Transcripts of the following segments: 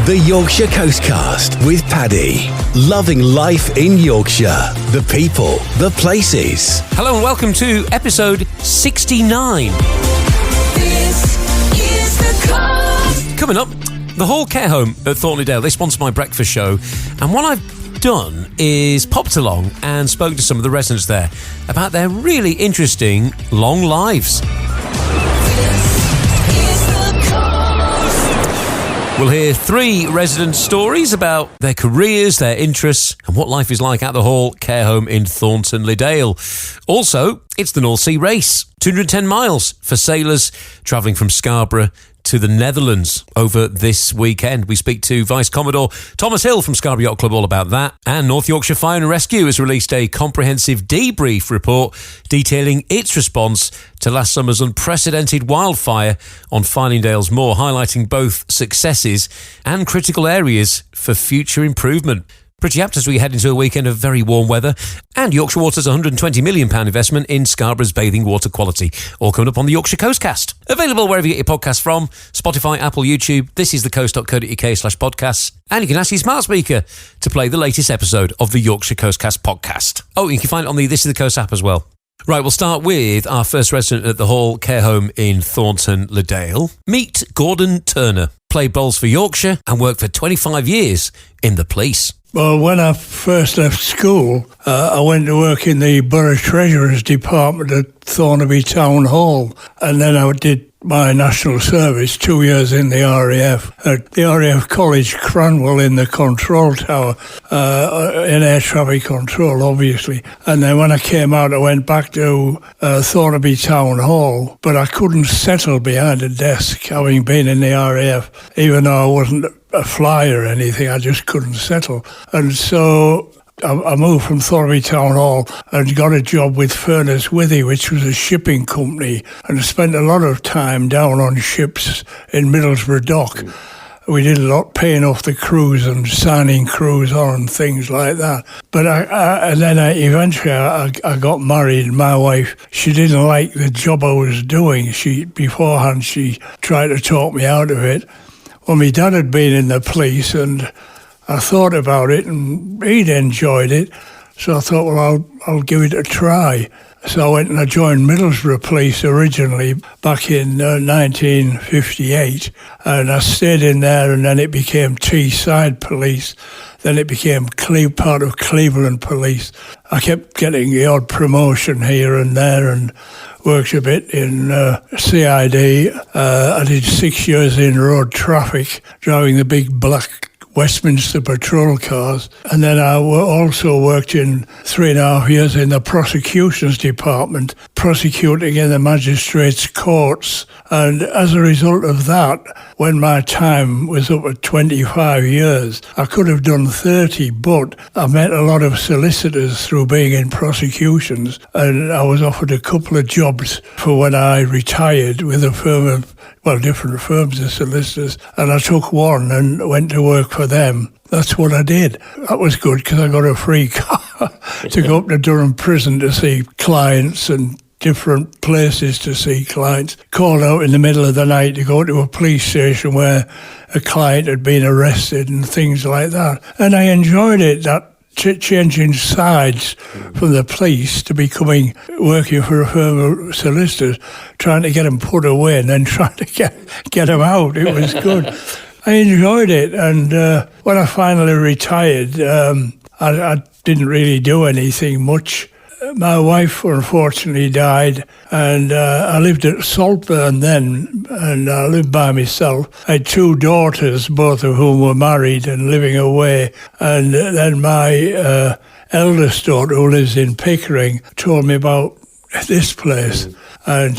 The Yorkshire Coastcast with Paddy. Loving life in Yorkshire. The people, the places. Hello and welcome to episode 69. This is the cast. Coming up, the Hall Care Home at Thornton-le-Dale. They sponsor my breakfast show. And what I've done is popped along and spoke to some of the residents there about their really interesting long lives. We'll hear 3 resident stories about their careers, their interests, and what life is like at the Hall Care Home in Thornton-le-Dale. Also, it's the North Sea Race, 210 miles for sailors travelling from Scarborough to the Netherlands over this weekend. We speak to Vice Commodore Thomas Hill from Scarborough Yacht Club all about that. And North Yorkshire Fire Rescue has released a comprehensive debrief report detailing its response to last summer's unprecedented wildfire on Fylingdales Moor, highlighting both successes and critical areas for future improvement. Pretty apt as we head into a weekend of very warm weather. And Yorkshire Water's £120 million investment in Scarborough's bathing water quality. All coming up on the Yorkshire Coastcast. Available wherever you get your podcasts from. Spotify, Apple, YouTube. This is thecoast.co.uk/podcasts. And you can ask your smart speaker to play the latest episode of the Yorkshire Coastcast podcast. Oh, you can find it on the This is the Coast app as well. Right, we'll start with our first resident at the Hall Care Home in Thornton-le-Dale. Meet Gordon Turner. Played bowls for Yorkshire and worked for 25 years in the police. Well, when I first left school, I went to work in the Borough Treasurer's Department at Thornaby Town Hall. And then I did my national service, 2 years in the RAF, at the RAF College Cranwell in the control tower, in air traffic control, obviously. And then when I came out, I went back to Thornaby Town Hall, but I couldn't settle behind a desk, having been in the RAF, even though I wasn't a fly or anything, I just couldn't settle. And so I moved from Thornaby Town Hall and got a job with Furness Withy, which was a shipping company, and spent a lot of time down on ships in Middlesbrough Dock. We did a lot paying off the crews and signing crews on and things like that. But eventually I got married. My wife, she didn't like the job I was doing. Beforehand she tried to talk me out of it. Well, my dad had been in the police and I thought about it and he'd enjoyed it. So I thought, well, I'll give it a try. So I went and I joined Middlesbrough Police originally back in 1958. And I stayed in there and then it became Teesside Police. Then it became part of Cleveland Police. I kept getting the odd promotion here and there and worked a bit in CID. I did 6 years in road traffic, driving the big black Westminster patrol cars. And then I also worked in 3.5 years in the prosecutions department, prosecuting in the magistrates' courts. And as a result of that, when my time was up at 25 years, I could have done 30, but I met a lot of solicitors through being in prosecutions, and I was offered a couple of jobs for when I retired with a firm of, different firms of solicitors, and I took one and went to work for them. That's what I did. That was good because I got a free car to go up to Durham Prison to see clients and different places to see clients. Called out in the middle of the night to go to a police station where a client had been arrested and things like that. And I enjoyed it, that changing sides from the police to working for a firm of solicitors, trying to get them put away and then trying to get them out. It was good. I enjoyed it. And when I finally retired, I didn't really do anything much. My wife, unfortunately, died, and I lived at Saltburn then, and I lived by myself. I had 2 daughters, both of whom were married and living away, and then my eldest daughter, who lives in Pickering, told me about this place, and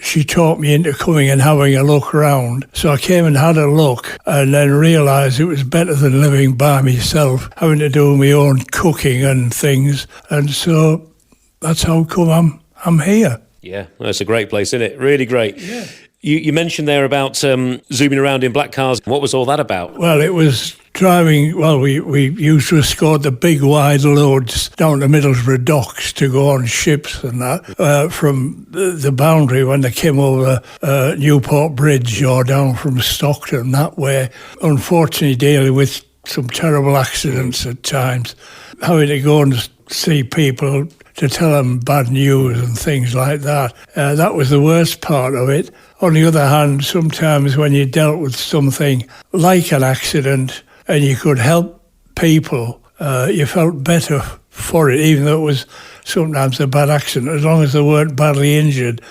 she talked me into coming and having a look around. So I came and had a look and then realised it was better than living by myself, having to do my own cooking and things. And so that's how come I'm here. Yeah, that's a great place, isn't it? Really great. Yeah. You mentioned there about zooming around in black cars. What was all that about? Well, it was driving, well, we used to escort the big wide loads down to Middlesbrough docks to go on ships and that, from the boundary when they came over Newport Bridge or down from Stockton that way. Unfortunately, dealing with some terrible accidents at times, having to go and see people to tell them bad news and things like that. That was the worst part of it. On the other hand, sometimes when you dealt with something like an accident and you could help people, you felt better for it, even though it was sometimes a bad accident. As long as they weren't badly injured,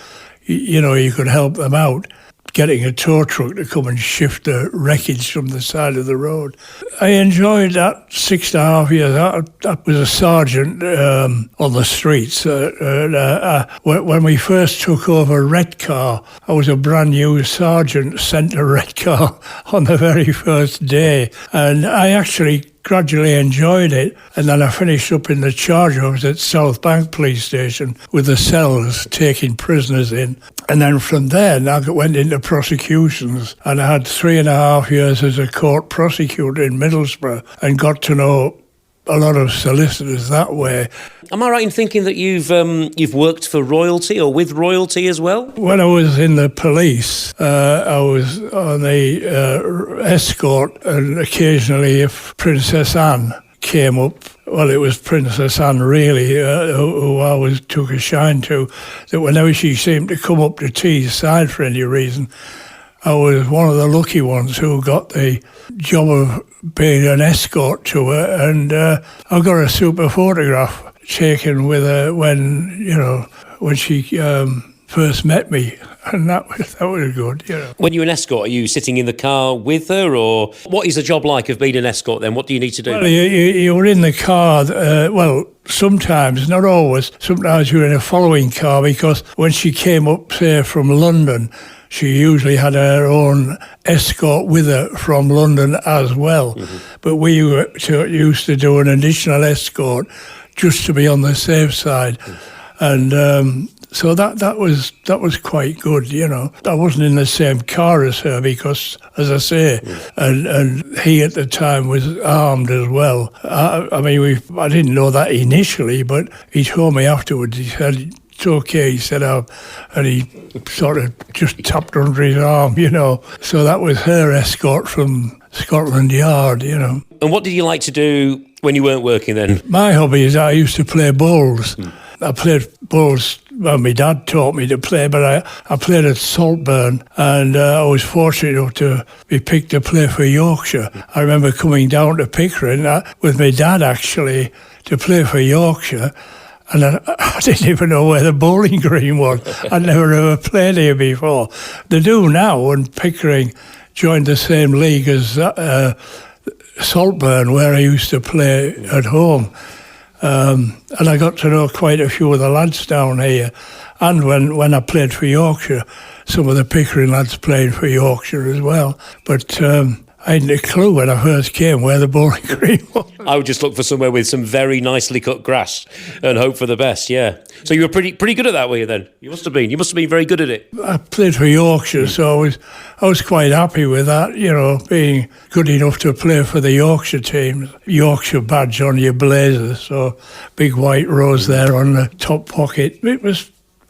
you could help them out. Getting a tow truck to come and shift the wreckage from the side of the road. I enjoyed that 6.5 years. I was a sergeant on the streets. When we first took over Redcar, I was a brand new sergeant sent to Redcar on the very first day. And I actually gradually enjoyed it, and then I finished up in the charge office at South Bank Police Station with the cells taking prisoners in. And then from there, I went into prosecutions, and I had 3.5 years as a court prosecutor in Middlesbrough and got to know a lot of solicitors that way. Am I right in thinking that you've worked for royalty or with royalty as well? When I was in the police, I was on the escort, and occasionally if Princess Anne came up, well, it was Princess Anne really who I always took a shine to, that whenever she seemed to come up to Tees side for any reason, I was one of the lucky ones who got the job of being an escort to her, and I got a super photograph taken with her when she first met me, and that was good. When you're an escort, are you sitting in the car with her, or what is the job like of being an escort then? What do you need to do? Well, you were in the car, sometimes, not always, sometimes you're in a following car, because when she came up, say, from London, she usually had her own escort with her from London as well. Mm-hmm. But we used to do an additional escort just to be on the safe side. And so that was quite good, I wasn't in the same car as her because, as I say, and he at the time was armed as well. I didn't know that initially, but he told me afterwards, he said, "It's okay," he said, and he sort of just tapped under his arm, So that was her escort from Scotland Yard, And what did you like to do when you weren't working then? My hobby is I used to play bowls. I played bowls, well, my dad taught me to play, but I played at Saltburn, and I was fortunate enough to be picked to play for Yorkshire. I remember coming down to Pickering with my dad, actually, to play for Yorkshire. And I didn't even know where the bowling green was. I'd never ever played here before. They do now, when Pickering joined the same league as Saltburn, where I used to play at home. And I got to know quite a few of the lads down here. And when I played for Yorkshire, some of the Pickering lads played for Yorkshire as well. But I hadn't a clue when I first came where the bowling green was. I would just look for somewhere with some very nicely cut grass and hope for the best, yeah. So you were pretty good at that, were you then? You must have been. You must have been very good at it. I played for Yorkshire, so I was quite happy with that, being good enough to play for the Yorkshire team. Yorkshire badge on your blazer, so big white rose there on the top pocket.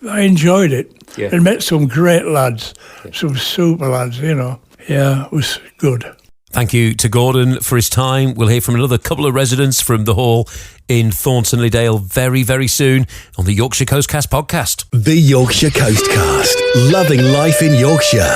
I enjoyed it. Yeah. And met some great lads, some super lads, Yeah, it was good. Thank you to Gordon for his time. We'll hear from another couple of residents from the Hall in Thornton-le-Dale very, very soon on the Yorkshire Coastcast podcast. The Yorkshire Coastcast. Loving life in Yorkshire.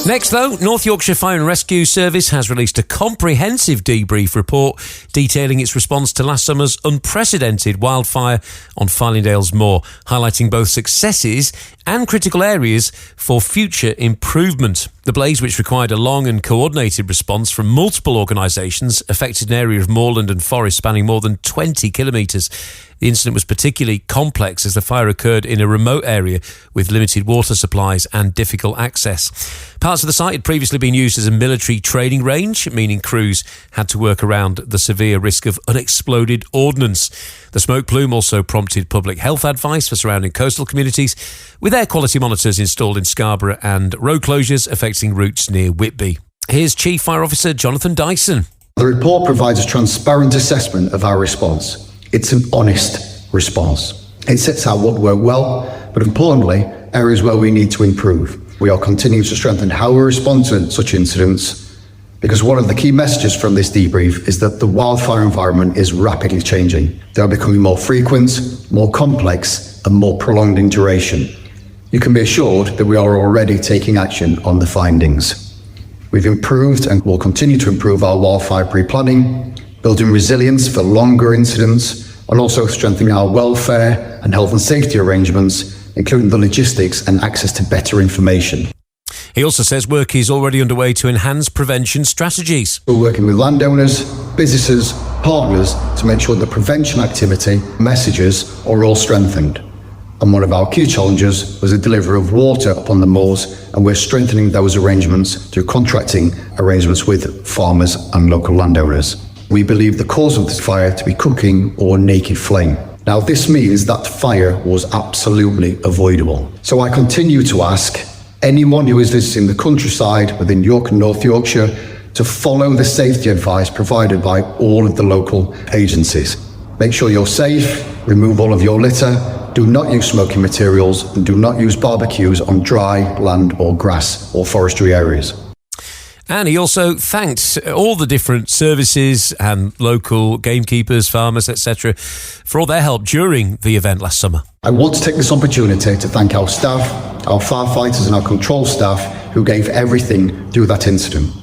Next, though, North Yorkshire Fire Rescue Service has released a comprehensive debrief report detailing its response to last summer's unprecedented wildfire on Fylingdales Moor, highlighting both successes and critical areas for future improvement. The blaze, which required a long and coordinated response from multiple organisations, affected an area of moorland and forest spanning more than 20 kilometres. The incident was particularly complex as the fire occurred in a remote area with limited water supplies and difficult access. Parts of the site had previously been used as a military training range, meaning crews had to work around the severe risk of unexploded ordnance. The smoke plume also prompted public health advice for surrounding coastal communities, with air quality monitors installed in Scarborough and road closures affecting routes near Whitby. Here's Chief Fire Officer Jonathan Dyson. The report provides a transparent assessment of our response. It's an honest response. It sets out what worked well, but importantly, areas where we need to improve. We are continuing to strengthen how we respond to such incidents, because one of the key messages from this debrief is that the wildfire environment is rapidly changing. They are becoming more frequent, more complex, and more prolonged in duration. You can be assured that we are already taking action on the findings. We've improved and will continue to improve our wildfire pre-planning, building resilience for longer incidents, and also strengthening our welfare and health and safety arrangements, including the logistics and access to better information. He also says work is already underway to enhance prevention strategies. We're working with landowners, businesses, partners to make sure that prevention activity messages are all strengthened. And one of our key challenges was the delivery of water upon the moors, and we're strengthening those arrangements through contracting arrangements with farmers and local landowners. We believe the cause of this fire to be cooking or naked flame. Now, this means that fire was absolutely avoidable. So I continue to ask anyone who is visiting the countryside within York and North Yorkshire to follow the safety advice provided by all of the local agencies. Make sure you're safe, remove all of your litter, do not use smoking materials, and do not use barbecues on dry land or grass or forestry areas. And he also thanked all the different services and local gamekeepers, farmers, etc. for all their help during the event last summer. I want to take this opportunity to thank our staff, our firefighters and our control staff who gave everything through that incident.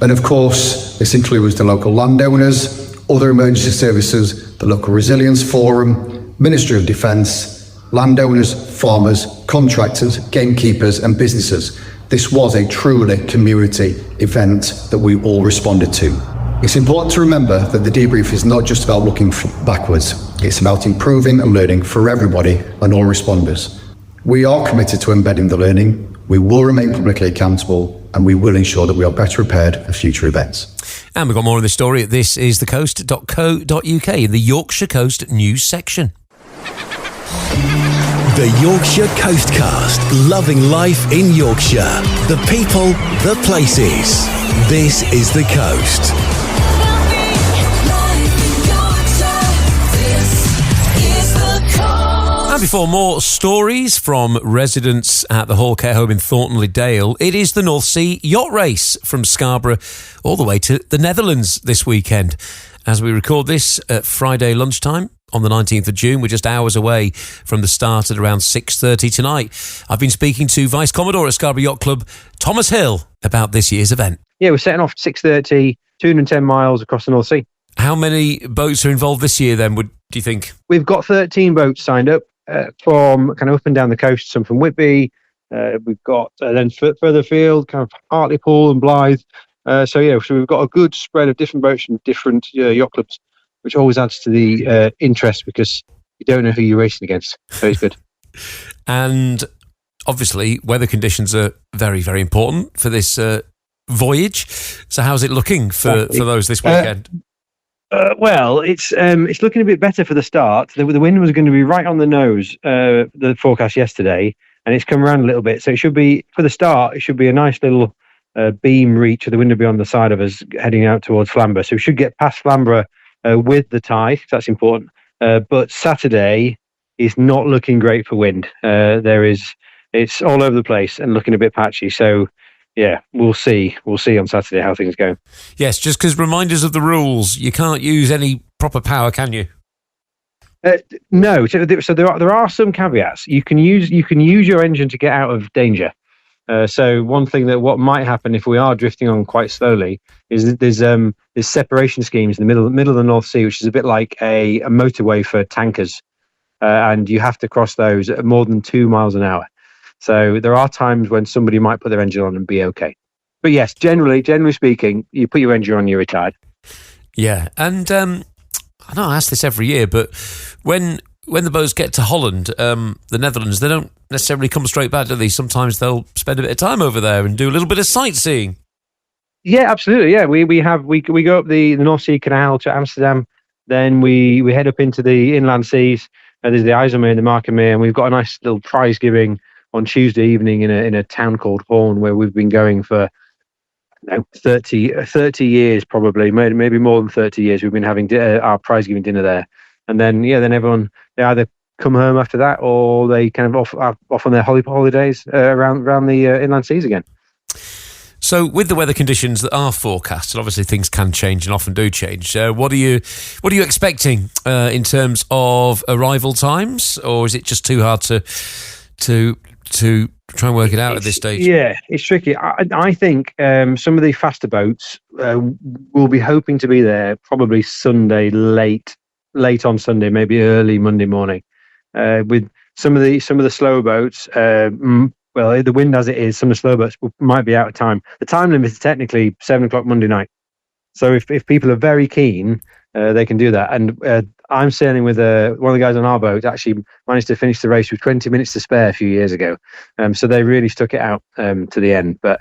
And of course, this includes the local landowners, other emergency services, the local resilience forum, Ministry of Defence, landowners, farmers, contractors, gamekeepers and businesses. This was a truly community event that we all responded to. It's important to remember that the debrief is not just about looking backwards. It's about improving and learning for everybody and all responders. We are committed to embedding the learning, we will remain publicly accountable, and we will ensure that we are better prepared for future events. And we've got more on this story at thisisthecoast.co.uk in the Yorkshire Coast news section. The Yorkshire Coastcast, loving life in Yorkshire. The people, the places. This is the coast. And before more stories from residents at the Hall Care Home in Thornton-le-Dale, it is the North Sea Yacht Race from Scarborough all the way to the Netherlands this weekend. As we record this at Friday lunchtime on the 19th of June, we're just hours away from the start at around 6:30 tonight. I've been speaking to Vice Commodore at Scarborough Yacht Club, Thomas Hill, about this year's event. Yeah, we're setting off at 6:30, 210 miles across the North Sea. How many boats are involved this year then, do you think? We've got 13 boats signed up from kind of up and down the coast, some from Whitby. We've got then further afield, kind of Hartlepool and Blythe. So we've got a good spread of different boats from different yacht clubs, which always adds to the interest because you don't know who you're racing against. So it's good. And obviously, weather conditions are very, very important for this voyage. So how's it looking for those this weekend? Well, it's looking a bit better for the start. The wind was going to be right on the nose, the forecast yesterday, and it's come around a little bit. So it should be, for the start, it should be a nice little beam reach. The wind will be on the side of us heading out towards Flamborough. So we should get past Flamborough with the tide. That's important. But Saturday is not looking great for wind. It's all over the place and looking a bit patchy. So yeah, we'll see. We'll see on Saturday how things go. Yes, just because reminders of the rules, you can't use any proper power, can you? No. So there are some caveats. You can use your engine to get out of danger. So one thing what might happen if we are drifting on quite slowly is that there's separation schemes in the middle of the North Sea, which is a bit like a motorway for tankers, and you have to cross those at more than 2 miles an hour. So there are times when somebody might put their engine on and be okay. But yes, generally speaking, you put your engine on, you're retired. Yeah, and I know I ask this every year, but when the boats get to Holland, the Netherlands, they don't necessarily come straight back, do they? Sometimes they'll spend a bit of time over there and do a little bit of sightseeing. Yeah, absolutely. Yeah, we go up the North Sea Canal to Amsterdam, then we head up into the inland seas. There's the IJsselmeer and the Markermeer, and we've got a nice little prize giving on Tuesday evening in a town called Horn, where we've been going for 30 years, probably, maybe more than 30 years. We've been having our prize giving dinner there, and then everyone, they either come home after that or they kind of off on their holidays around the inland seas again. So, with the weather conditions that are forecast, and obviously things can change and often do change, what are you expecting in terms of arrival times, or is it just too hard to try and work it out at this stage? Yeah, it's tricky. I think some of the faster boats will be hoping to be there probably Sunday, late on Sunday, maybe early Monday morning. With some of the slower boats. Well, the wind as it is, some of the slow boats might be out of time. The time limit is technically 7:00 Monday night. So if people are very keen, they can do that. And I'm sailing with one of the guys on our boat, actually managed to finish the race with 20 minutes to spare a few years ago. So they really stuck it out to the end. But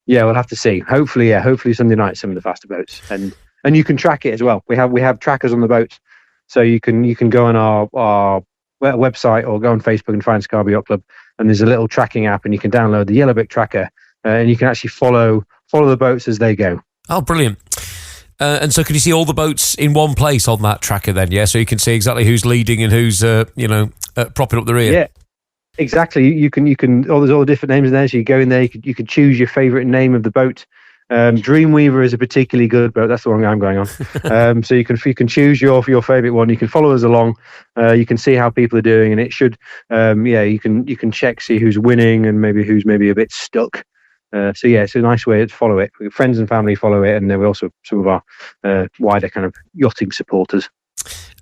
yeah, we'll have to see. Hopefully Sunday night, some of the faster boats. And you can track it as well. We have trackers on the boats. So you can go on our website or go on Facebook and find Scarborough Yacht Club. And there's a little tracking app, and you can download the Yellow Brick tracker, and you can actually follow the boats as they go. Oh, brilliant! And so, can you see all the boats in one place on that tracker then? Yeah, so you can see exactly who's leading and who's propping up the rear. Yeah, exactly. You can. There's all the different names in there. So you go in there. You can choose your favourite name of the boat. Dreamweaver is a particularly good boat. That's the one I'm going on. So you can choose your favourite one. You can follow us along. You can see how people are doing, and it should. You can check, see who's winning, and who's a bit stuck. So yeah, it's a nice way to follow it. Friends and family follow it, and then we also some of our wider kind of yachting supporters.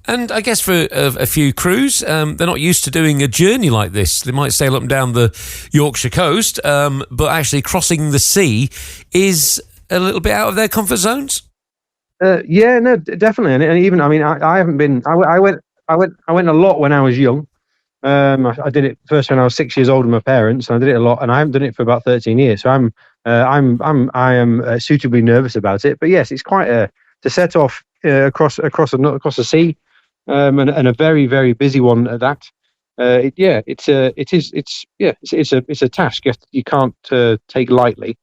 And I guess for a few crews, they're not used to doing a journey like this. They might sail up and down the Yorkshire coast, but actually crossing the sea is a little bit out of their comfort zones. Yeah, no, definitely. And even, I mean, I haven't been. I went a lot when I was young. I did it first when I was 6 years old with my parents, and I did it a lot. And I haven't done it for about 13 years. So I am suitably nervous about it. But yes, it's quite to set off across the sea. And a very, very busy one at that. It's a task you can't take lightly,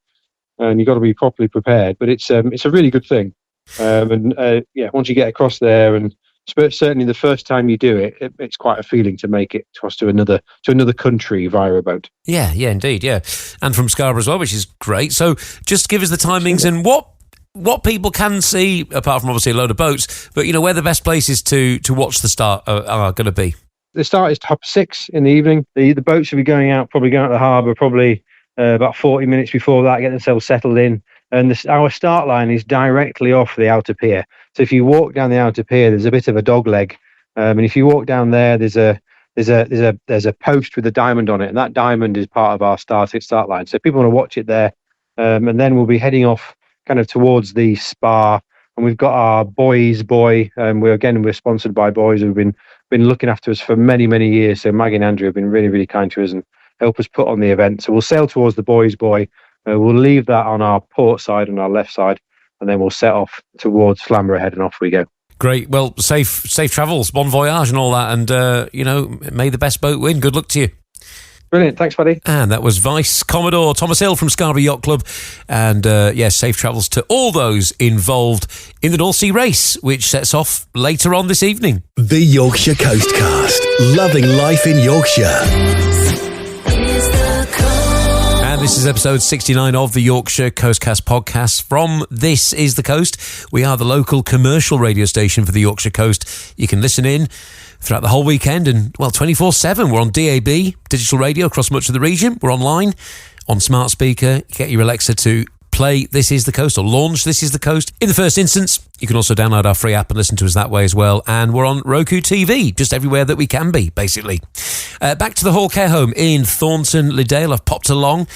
and you've got to be properly prepared. But it's a really good thing. Once you get across there, and certainly the first time you do it, it's quite a feeling to make it across to another country via a boat. Yeah, indeed, yeah, and from Scarborough as well, which is great. So just give us the timings and what people can see, apart from obviously a load of boats, but where the best places to watch the start are going to be. The start is 6:30 in the evening. The boats should be going out to the harbour probably about 40 minutes before that, get themselves settled in. And our start line is directly off the outer pier. So if you walk down the outer pier, there's a bit of a dog leg, and if you walk down there, there's a post with a diamond on it, and that diamond is part of our start line. So people want to watch it there, and then we'll be heading off kind of towards the spa, and we've got our boys. We're sponsored by Boys, who've been looking after us for many, many years. So Maggie and Andrew have been really, really kind to us and help us put on the event. So we'll sail towards the Boys. We'll leave that on our port side, on our left side, and then we'll set off towards Flamborough Head, and off we go. Great. Well, safe travels, bon voyage, and all that, and may the best boat win. Good luck to you. Brilliant. Thanks, Paddy. And that was Vice Commodore Thomas Hill from Scarborough Yacht Club. And safe travels to all those involved in the North Sea Race, which sets off later on this evening. The Yorkshire Coastcast. Loving life in Yorkshire. And this is episode 69 of the Yorkshire Coastcast podcast from This Is the Coast. We are the local commercial radio station for the Yorkshire coast. You can listen in throughout the whole weekend and, 24/7. We're on DAB, digital radio across much of the region. We're online, on smart speaker. Get your Alexa to play This Is the Coast or launch This Is the Coast. In the first instance, you can also download our free app and listen to us that way as well. And we're on Roku TV, just everywhere that we can be, basically. Back to the Hall Care Home in Thornton-le-Dale. I've popped along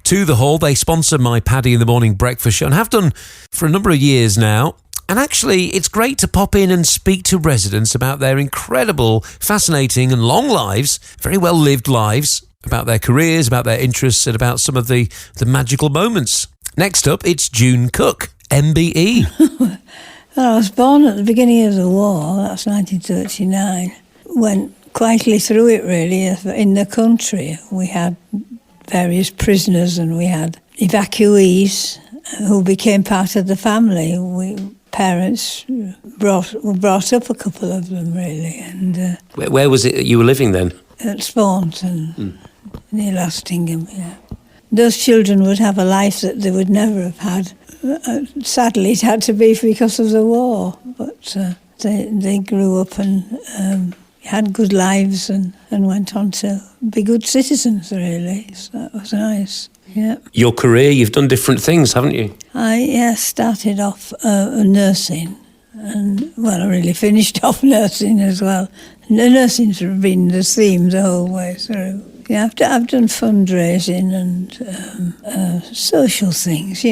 to the Hall. They sponsor my Paddy in the Morning breakfast show and have done for a number of years now. And actually, it's great to pop in and speak to residents about their incredible, fascinating and long lives, very well-lived lives, about their careers, about their interests, and about some of the magical moments. Next up, it's June Cook, MBE. Well, I was born at the beginning of the war, that's 1939. Went quietly through it, really, in the country. We had various prisoners and we had evacuees who became part of the family. Parents were brought up, a couple of them, really. And Where was it that you were living then? At Staunton, near Lastingham, yeah. Those children would have a life that they would never have had. Sadly, it had to be because of the war, but they grew up and had good lives and went on to be good citizens, really. So that was nice, yeah. Your career, you've done different things, haven't you? I started off nursing, and, well, I really finished off nursing as well. The nursing's been the theme the whole way through. Yeah, I've done fundraising and social things,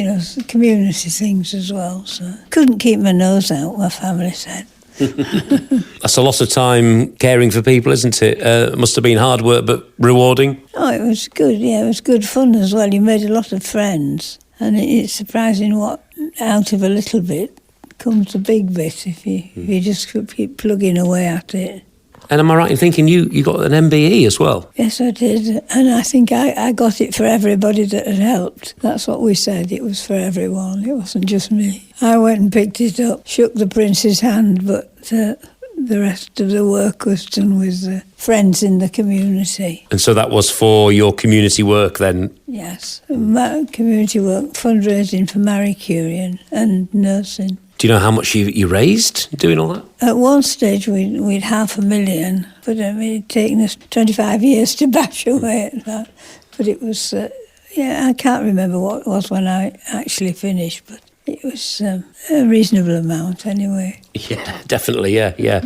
community things as well. So couldn't keep my nose out, my family said. That's a lot of time caring for people, isn't it? It must have been hard work, but rewarding. Oh, it was good. Yeah, it was good fun as well. You made a lot of friends, and it's surprising what out of a little bit comes a big bit if you just keep plugging away at it. And am I right in thinking you got an MBE as well? Yes, I did. And I think I got it for everybody that had helped. That's what we said. It was for everyone. It wasn't just me. I went and picked it up, shook the Prince's hand, but the rest of the work was done with the friends in the community. And so that was for your community work then? Yes. Community work, fundraising for Marie Curie and nursing. Do you know how much you raised doing all that? At one stage, we'd $500,000, but it'd taken us 25 years to bash away at that. But it was, I can't remember what it was when I actually finished, but it was a reasonable amount anyway. Yeah, definitely, yeah.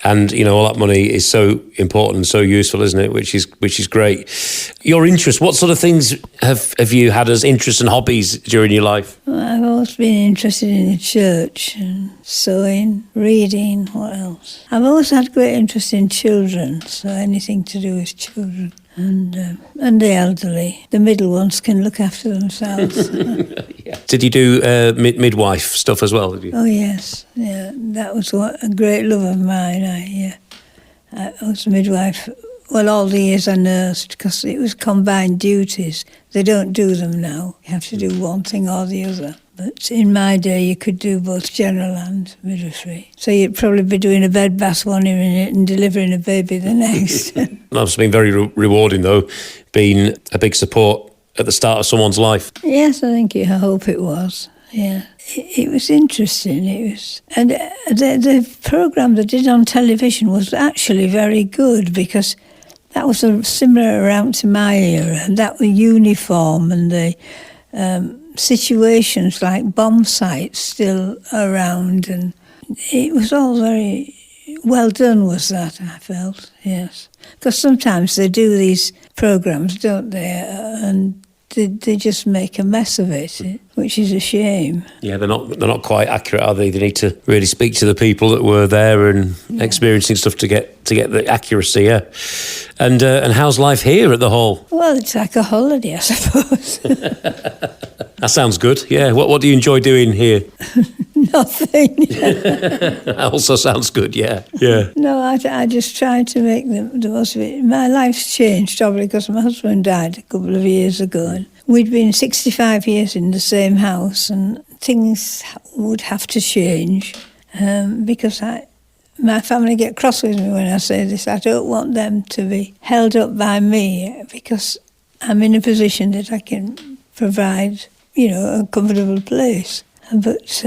And, all that money is so important and so useful, isn't it? Which is great. Your interest, what sort of things have you had as interests and hobbies during your life? Well, I've always been interested in the church and sewing, reading, what else? I've always had great interest in children, so anything to do with children. And the elderly. The middle ones can look after themselves. Yeah. Did you do midwife stuff as well? Did you? Oh, yes. Yeah, that was a great love of mine. I was a midwife, well, all the years I nursed, because it was combined duties. They don't do them now. You have to do one thing or the other. But in my day, you could do both general and midwifery. So you'd probably be doing a bed bath one minute and delivering a baby the next. That must have been very rewarding, though, being a big support at the start of someone's life. Yes, I hope it was. Yeah, it was interesting. And the programme they did on television was actually very good because that was similar around to my era. And that was uniform and the situations like bomb sites still around, and it was all very well done, was that, I felt, yes. Because sometimes they do these programmes, don't they, and they just make a mess of it, which is a shame. Yeah, they're not quite accurate, are they? They need to really speak to the people that were there and experiencing stuff to get the accuracy, yeah. And how's life here at the Hall? Well, it's like a holiday, I suppose. That sounds good, yeah. What do you enjoy doing here? Nothing. That also sounds good, yeah. No, I just try to make the most of it. My life's changed, obviously, because my husband died a couple of years ago. And we'd been 65 years in the same house, and things would have to change because my family get cross with me when I say this. I don't want them to be held up by me because I'm in a position that I can provide, a comfortable place. But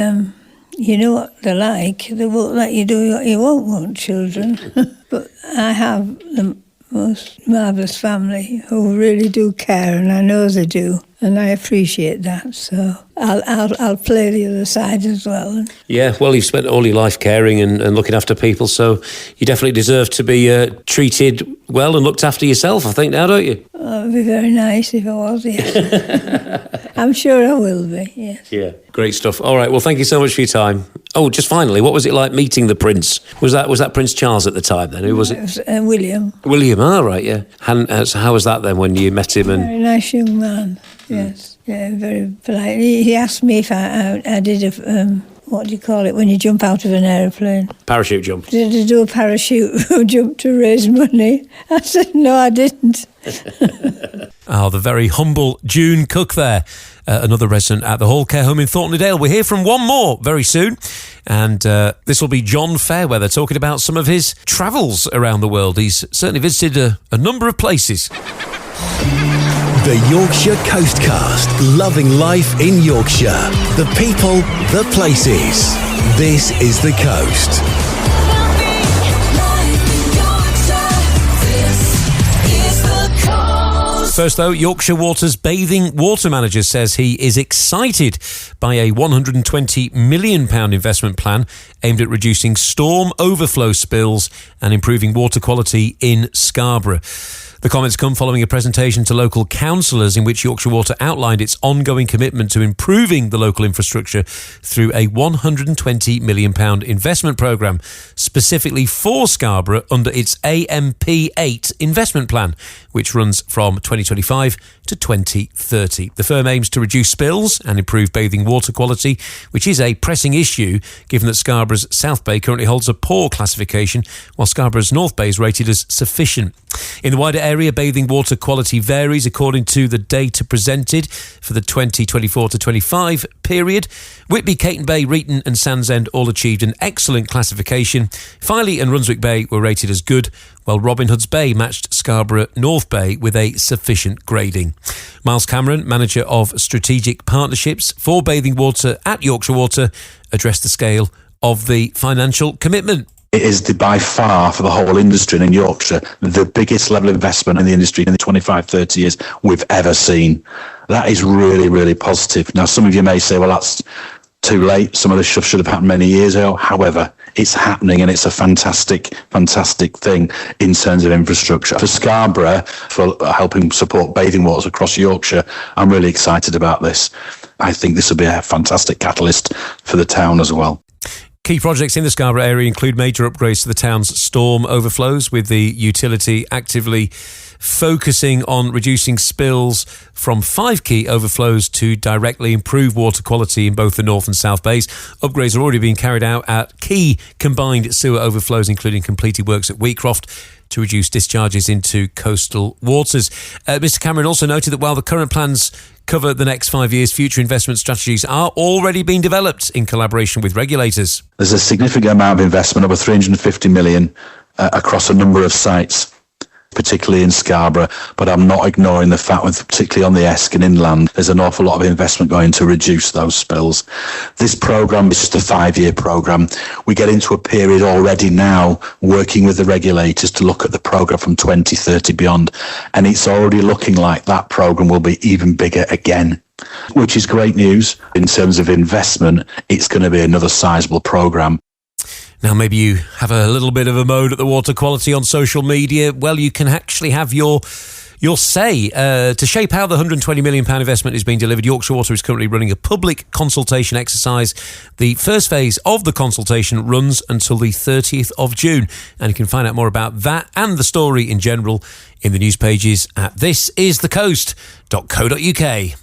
you know what they're like. They won't let you do what you want, children. But I have the most marvellous family who really do care, and I know they do. and I appreciate that. So I'll play the other side as well. Yeah, well, you've spent all your life caring and looking after people, so you definitely deserve to be treated well and looked after yourself, I think, now, don't you? Oh, it'd be very nice if I was, yes. I'm sure I will be, yes. Yeah, great stuff. All right, well, thank you so much for your time. Oh, just finally, what was it like meeting the Prince? Was that Prince Charles at the time then? Who was it? It was William. William, right, yeah. And so how was that then when you met him? And Very nice young man, yes. Yeah, very polite. He asked me if I did a, what do you call it, when you jump out of an aeroplane? Parachute jump. Did I do a parachute jump to raise money? I said, no, I didn't. Oh, the very humble June Cook there. Another resident at the Hall Care Home in Thornton-le-Dale. We'll hear from one more very soon. And this will be John Fairweather talking about some of his travels around the world. He's certainly visited a number of places. The Yorkshire Coastcast, loving life in Yorkshire. The people, the places. This is The Coast. First, though, Yorkshire Water's bathing water manager says he is excited by a £120 million investment plan aimed at reducing storm overflow spills and improving water quality in Scarborough. The comments come following a presentation to local councillors in which Yorkshire Water outlined its ongoing commitment to improving the local infrastructure through a £120 million investment programme, specifically for Scarborough under its AMP8 investment plan, which runs from 2025 to 2030. The firm aims to reduce spills and improve bathing water quality, which is a pressing issue given that Scarborough's South Bay currently holds a poor classification, while Scarborough's North Bay is rated as sufficient. In the wider area, bathing water quality varies according to the data presented for the 2024 to 25 period. Whitby, Caton Bay, Reeton and Sandsend all achieved an excellent classification. Filey and Runswick Bay were rated as good, while Robin Hood's Bay matched Scarborough North Bay with a sufficient grading. Miles Cameron, manager of strategic partnerships for bathing water at Yorkshire Water, addressed the scale of the financial commitment. It is by far, for the whole industry and in Yorkshire, the biggest level of investment in the industry in the 25, 30 years we've ever seen. That is really, really positive. Now, some of you may say, well, that's too late. Some of this stuff should have happened many years ago. However, it's happening and it's a fantastic, fantastic thing in terms of infrastructure. For Scarborough, for helping support bathing waters across Yorkshire, I'm really excited about this. I think this will be a fantastic catalyst for the town as well. Key projects in the Scarborough area include major upgrades to the town's storm overflows, with the utility actively focusing on reducing spills from 5 key overflows to directly improve water quality in both the North and South Bays. Upgrades are already being carried out at key combined sewer overflows, including completed works at Wheatcroft to reduce discharges into coastal waters. Mr Cameron also noted that while the current plans cover the next 5 years, future investment strategies are already being developed in collaboration with regulators. There's a significant amount of investment, over 350 million, across a number of sites, particularly in Scarborough, but I'm not ignoring the fact that particularly on the Esk and inland, there's an awful lot of investment going to reduce those spills. This programme is just a 5-year programme. We get into a period already now working with the regulators to look at the programme from 2030 beyond, and it's already looking like that programme will be even bigger again, which is great news. In terms of investment, it's going to be another sizable programme. Now, maybe you have a little bit of a moan at the water quality on social media. Well, you can actually have your say. To shape how the £120 million investment is being delivered, Yorkshire Water is currently running a public consultation exercise. The first phase of the consultation runs until the 30th of June. And you can find out more about that and the story in general in the news pages at thisisthecoast.co.uk.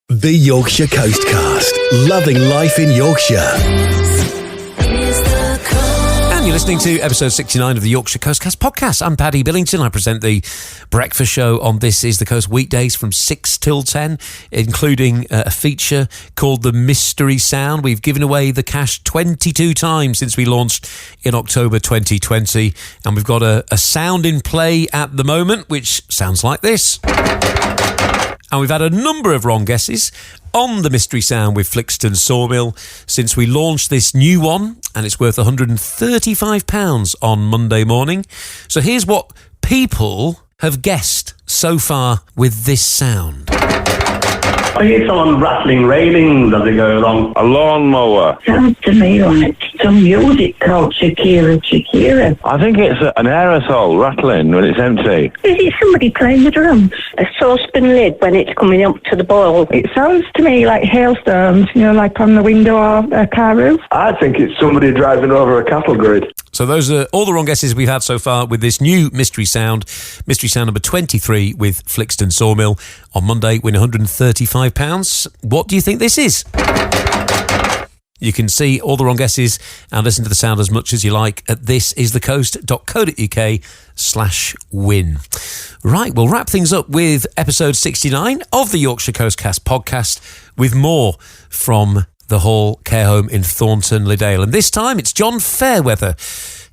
The Yorkshire Coastcast, loving life in Yorkshire. You're listening to episode 69 of the Yorkshire Coastcast podcast. I'm Paddy Billington. I present the breakfast show on This Is The Coast weekdays from 6 till 10, including a feature called The Mystery Sound. We've given away the cash 22 times since we launched in October 2020, and we've got a sound in play at the moment, which sounds like this. And we've had a number of wrong guesses on the mystery sound with Flixton Sawmill since we launched this new one, and it's worth £135 on Monday morning. So here's what people have guessed so far with this sound. I hear someone rattling railings as they go along. A lawnmower. Sounds to me like some music called Shakira, Shakira. I think it's an aerosol rattling when it's empty. Is it somebody playing the drums? A saucepan lid when it's coming up to the boil. It sounds to me like hailstones, like on the window of a car roof. I think it's somebody driving over a cattle grid. So those are all the wrong guesses we've had so far with this new mystery sound. Mystery sound number 23 with Flixton Sawmill. On Monday, win £135. What do you think this is? You can see all the wrong guesses and listen to the sound as much as you like at thisisthecoast.co.uk/win. Right, we'll wrap things up with episode 69 of the Yorkshire Coastcast podcast with more from the Hall Care Home in Thornton-le-Dale. And this time it's John Fairweather,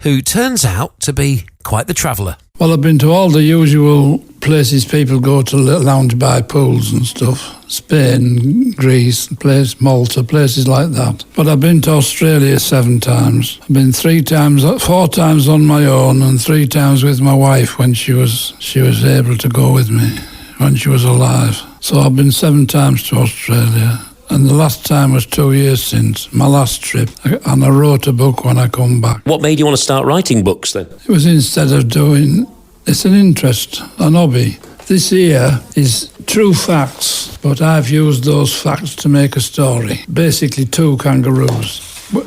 who turns out to be quite the traveller. Well, I've been to all the usual places people go to lounge by pools and stuff. Spain, Greece, Malta, places like that. But I've been to Australia 7 times. I've been 4 times on my own and 3 times with my wife when she was able to go with me, when she was alive. So I've been 7 times to Australia. And the last time was 2 years since, my last trip. And I wrote a book when I come back. What made you want to start writing books then? It was instead of it's an interest, an hobby. This here is true facts, but I've used those facts to make a story. Basically 2 kangaroos.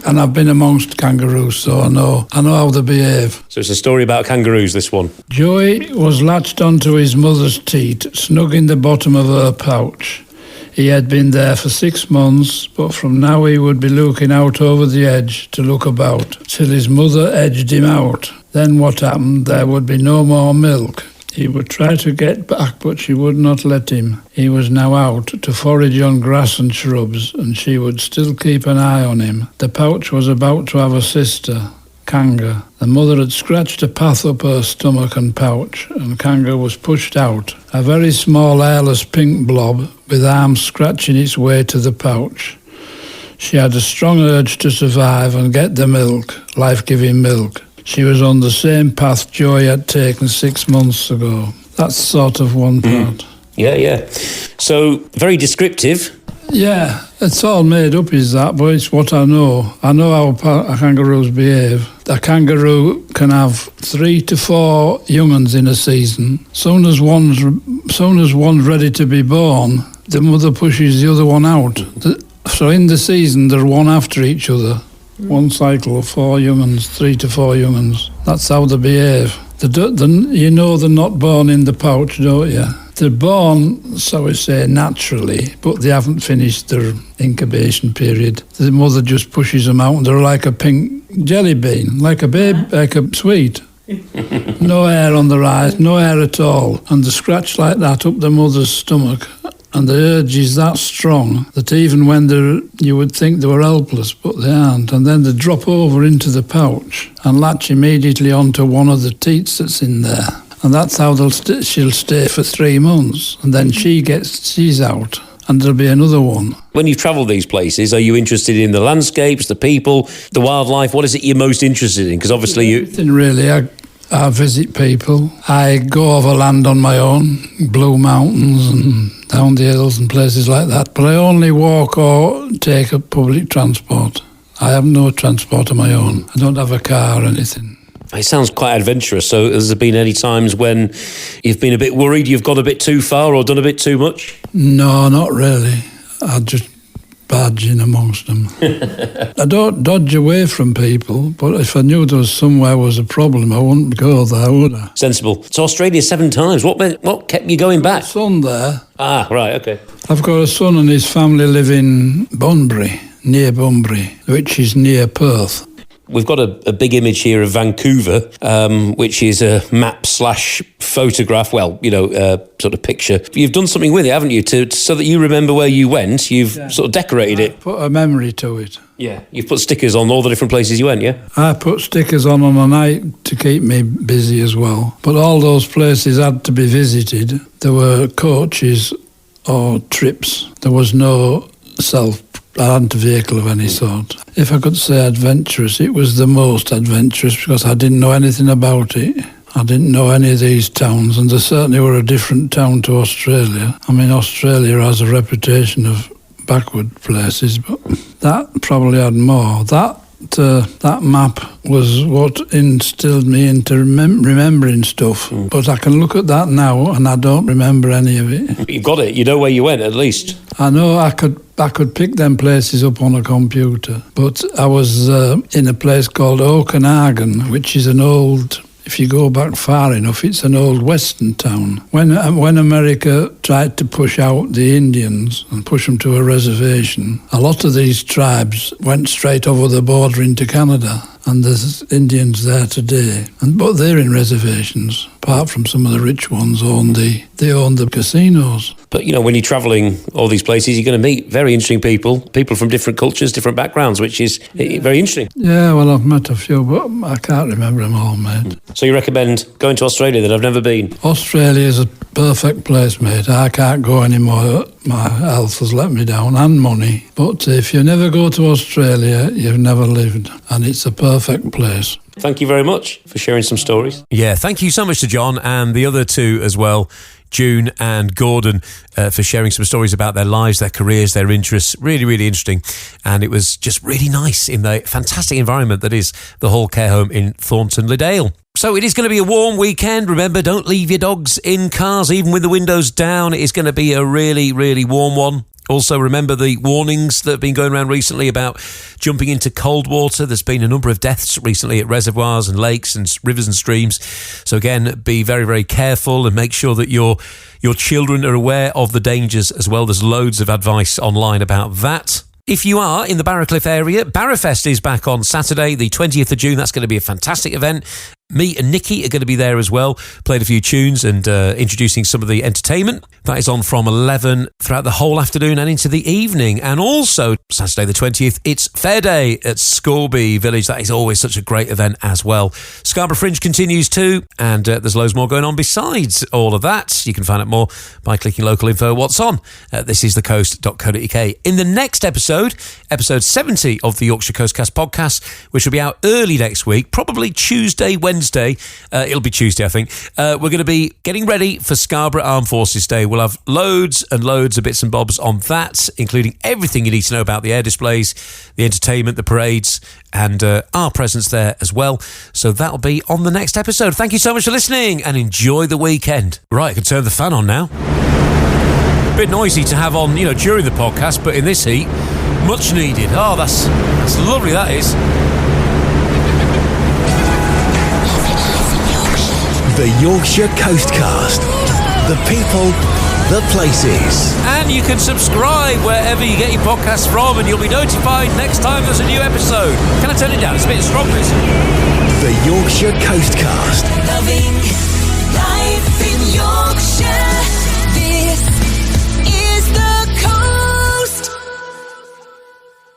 And I've been amongst kangaroos, so I know how they behave. So it's a story about kangaroos, this one. Joey was latched onto his mother's teat, snug in the bottom of her pouch. He had been there for 6 months, but from now he would be looking out over the edge to look about, till his mother edged him out. Then what happened? There would be no more milk. He would try to get back, but she would not let him. He was now out to forage on grass and shrubs, and she would still keep an eye on him. The pouch was about to have a sister, Kanga. The mother had scratched a path up her stomach and pouch, and Kanga was pushed out, a very small hairless pink blob with arms scratching its way to the pouch. She had a strong urge to survive and get the milk, life-giving milk. She was on the same path Joy had taken 6 months ago. That's sort of one part. Yeah. So, very descriptive. Yeah, it's all made up, is that, but it's what I know. I know how kangaroos behave. A kangaroo can have 3 to 4 young'uns in a season. Soon as one's ready to be born, the mother pushes the other one out. So in the season, they're one after each other. One cycle of 4 young'uns, 3 to 4 young'uns. That's how they behave. You know they're not born in the pouch, don't you? They're born, so we say, naturally, but they haven't finished their incubation period. The mother just pushes them out, and they're like a pink jelly bean, like a baby, like a sweet. No hair on their eyes, no hair at all, and they scratch like that up the mother's stomach. And the urge is that strong that even when you would think they were helpless, but they aren't. And then they drop over into the pouch and latch immediately onto one of the teats that's in there. And that's how she'll stay for 3 months. And then she's out, and there'll be another one. When you've travelled these places, are you interested in the landscapes, the people, the wildlife? What is it you're most interested in? Because obviously everything really. I visit people. I go over land on my own, Blue Mountains and down the hills and places like that. But I only walk or take a public transport. I have no transport of my own. I don't have a car or anything. It sounds quite adventurous. So has there been any times when you've been a bit worried you've gone a bit too far or done a bit too much? No, not really. I just barge in amongst them. I don't dodge away from people, but if I knew there was somewhere was a problem, I wouldn't go there, would I? Sensible. So Australia 7 times. What kept you going back? Son there. Ah, right, okay. I've got a son and his family live in Bunbury, near Bunbury, which is near Perth. We've got a big image here of Vancouver, which is a map/photograph, sort of picture. You've done something with it, haven't you, so that you remember where you went? You've sort of decorated it. Put a memory to it. Yeah. You've put stickers on all the different places you went, yeah? I put stickers on a night to keep me busy as well. But all those places had to be visited. There were coaches or trips. There was no I hadn't a vehicle of any sort. If I could say adventurous, it was the most adventurous because I didn't know anything about it. I didn't know any of these towns, and they certainly were a different town to Australia. I mean, Australia has a reputation of backward places, but that probably had more. That map was what instilled me into remembering stuff. But I can look at that now and I don't remember any of it. You've got it. You know where you went, at least. I know I could pick them places up on a computer. But I was in a place called Okanagan, which is an old... If you go back far enough, it's an old western town. When America tried to push out the Indians and push them to a reservation, a lot of these tribes went straight over the border into Canada. And there's Indians there today. But they're in reservations, apart from some of the rich ones they own the casinos. But, you know, when you're travelling all these places, you're going to meet very interesting people from different cultures, different backgrounds, which is very interesting. Yeah, well, I've met a few, but I can't remember them all, mate. So you recommend going to Australia that I've never been? Australia is a perfect place, mate. I can't go anymore. My health has let me down, and money. But if you never go to Australia, you've never lived. And it's a perfect place. Thank you very much for sharing some stories. Yeah, thank you so much to John and the other two as well, June and Gordon, for sharing some stories about their lives, their careers, their interests. Really, really interesting. And it was just really nice in the fantastic environment that is the Hall Care Home in Thornton-le-Dale. So it is going to be a warm weekend. Remember, don't leave your dogs in cars, even with the windows down. It is going to be a really, really warm one. Also, remember the warnings that have been going around recently about jumping into cold water. There's been a number of deaths recently at reservoirs and lakes and rivers and streams. So again, be very, very careful and make sure that your children are aware of the dangers as well. There's loads of advice online about that. If you are in the Barracliff area, Barrafest is back on Saturday, the 20th of June. That's going to be a fantastic event. Me and Nikki are going to be there as well, played a few tunes and introducing some of the entertainment. That is on from 11 throughout the whole afternoon and into the evening. And also, Saturday the 20th, it's Fair Day at Scarborough Village. That is always such a great event as well. Scarborough Fringe continues too, and there's loads more going on besides all of that. You can find out more by clicking local info. What's on? thisisthecoast.co.uk. In the next episode 70 of the Yorkshire Coastcast podcast, which will be out early next week, probably Tuesday, Wednesday. It'll be Tuesday, I think. We're going to be getting ready for Scarborough Armed Forces Day. We'll have loads and loads of bits and bobs on that, including everything you need to know about the air displays, the entertainment, the parades, and our presence there as well. So that'll be on the next episode. Thank you so much for listening and enjoy the weekend. Right, I can turn the fan on now. A bit noisy to have on, during the podcast, but in this heat, much needed. Oh, that's lovely, that is. The Yorkshire Coastcast. The people, the places. And you can subscribe wherever you get your podcasts from, and you'll be notified next time there's a new episode. Can I turn it down? It's a bit strong, this. The Yorkshire Coastcast. Loving life in Yorkshire.